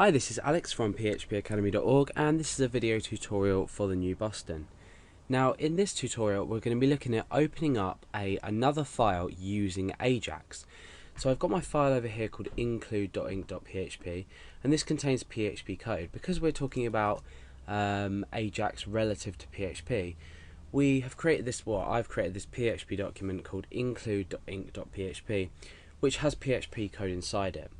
Hi, this is Alex from phpacademy.org, and this is a video tutorial for the new Boston. Now, in this tutorial we're going to be looking at opening up another file using Ajax. So I've got my file over here called include.inc.php, and this contains PHP code. Because we're talking about Ajax relative to PHP, I've created this PHP document called include.inc.php, which has PHP code inside it.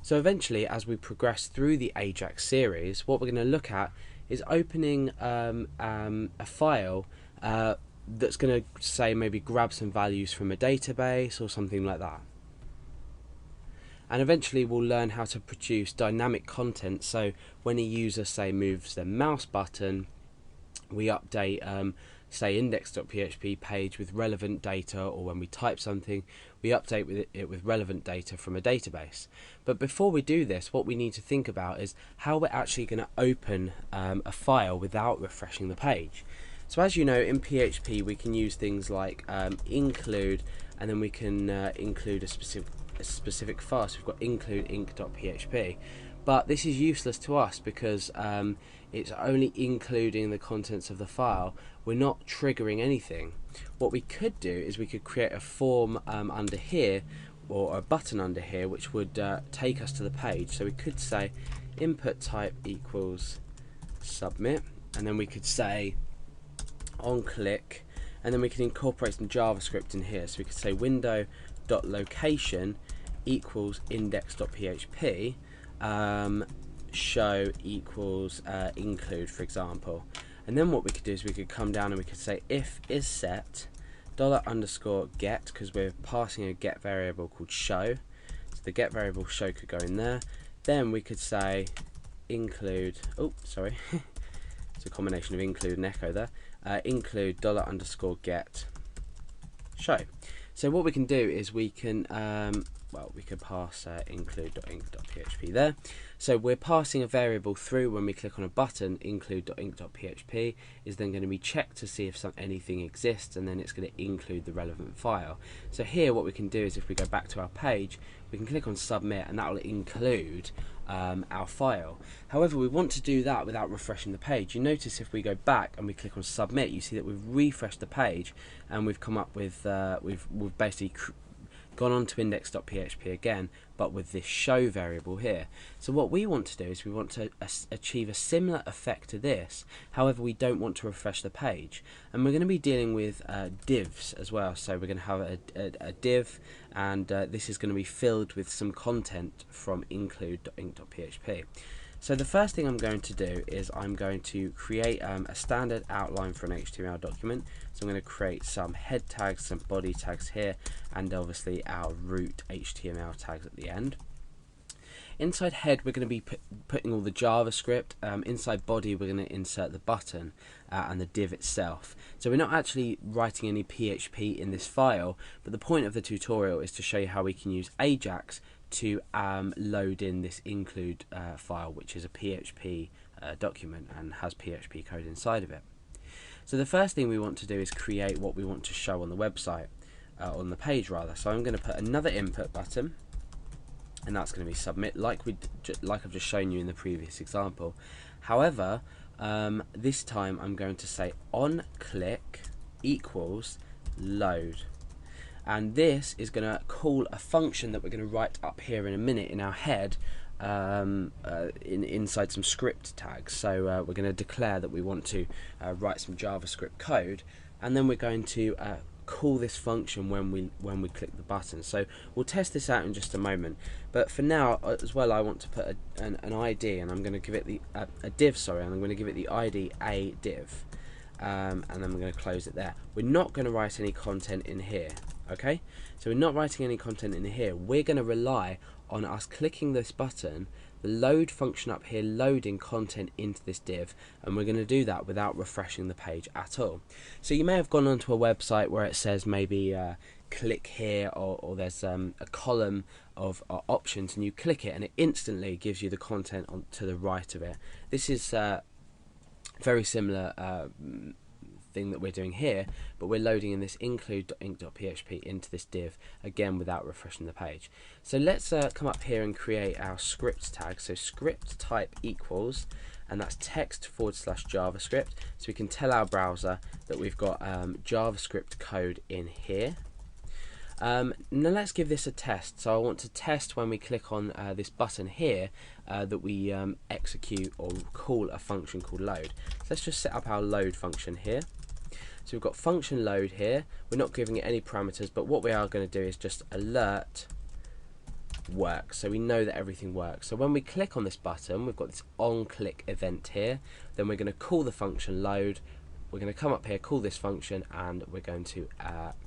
So eventually, as we progress through the Ajax series, what we're going to look at is opening a file that's going to say maybe grab some values from a database or something like that. And eventually we'll learn how to produce dynamic content, so when a user, say, moves their mouse button, we update say index.php page with relevant data, or when we type something we update it with relevant data from a database. But before we do this, what we need to think about is how we're actually going to open a file without refreshing the page. So as you know, in PHP we can use things like include, and then we can include a specific file. So we've got include inc.php, but this is useless to us because it's only including the contents of the file. We're not triggering anything. What we could do is we could create a form under here, or a button under here, which would take us to the page. So we could say input type equals submit, and then we could say on click, and then we can incorporate some JavaScript in here. So we could say window.location equals index.php, show equals include, for example. And then what we could do is we could come down and we could say if is set $_get, because we're passing a get variable called show, so the get variable show could go in there. Then we could say include, it's a combination of include and echo there, include $_get show. So what we can do is we can we could pass include.inc.php there. So we're passing a variable through. When we click on a button, include.inc.php is then going to be checked to see if anything exists, and then it's going to include the relevant file. So here what we can do is, if we go back to our page, we can click on submit, and that will include our file. However, we want to do that without refreshing the page. You notice if we go back and we click on submit, you see that we've refreshed the page and we've come up with we've basically gone on to index.php again, but with this show variable here. So what we want to do is we want to achieve a similar effect to this. However, we don't want to refresh the page, and we're going to be dealing with divs as well. So we're going to have a div, and this is going to be filled with some content from include.inc.php. So the first thing I'm going to do is I'm going to create a standard outline for an HTML document. So I'm going to create some head tags, some body tags here, and obviously our root HTML tags at the end. Inside head we're going to be putting all the JavaScript. Inside body we're going to insert the button and the div itself. So we're not actually writing any PHP in this file, but the point of the tutorial is to show you how we can use Ajax to load in this include file, which is a PHP document and has PHP code inside of it. So the first thing we want to do is create what we want to show on the website, on the page rather. So I'm going to put another input button, and that's going to be submit, like I've just shown you in the previous example. However, this time I'm going to say on click equals load. And this is going to call a function that we're going to write up here in a minute in our head, inside some script tags. So we're going to declare that we want to write some JavaScript code, and then we're going to call this function when we click the button. So we'll test this out in just a moment, but for now as well I want to put an ID, and I'm going to give it a div, and I'm going to give it the ID a div, and then we're going to close it there. We're not going to write any content in here. Okay, so we're not writing any content in here. We're going to rely on us clicking this button, the load function up here loading content into this div, and we're going to do that without refreshing the page at all. So you may have gone onto a website where it says maybe click here, or there's a column of options, and you click it and it instantly gives you the content to the right of it. This is very similar thing that we're doing here, but we're loading in this include.inc.php into this div again without refreshing the page. So let's come up here and create our script tag. So script type equals, and that's text/JavaScript, so we can tell our browser that we've got JavaScript code in here. Now let's give this a test. So I want to test when we click on this button here that we execute or call a function called load. So let's just set up our load function here. So we've got function load here. We're not giving it any parameters, but what we are going to do is just alert works, so we know that everything works. So when we click on this button, we've got this on click event here, then we're going to call the function load, we're going to come up here, call this function, and we're going to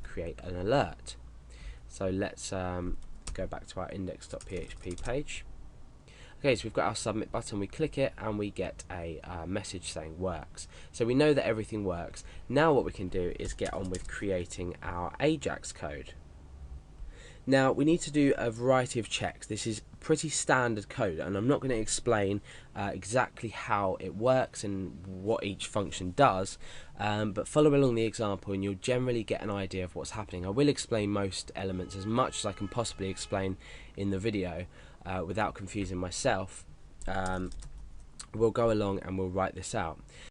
create an alert. So let's go back to our index.php page. Okay, so we've got our submit button, we click it and we get a message saying works. So we know that everything works. Now what we can do is get on with creating our Ajax code. Now we need to do a variety of checks. This is pretty standard code, and I'm not going to explain exactly how it works and what each function does, but follow along the example and you'll generally get an idea of what's happening. I will explain most elements as much as I can possibly explain in the video without confusing myself. We'll go along and we'll write this out.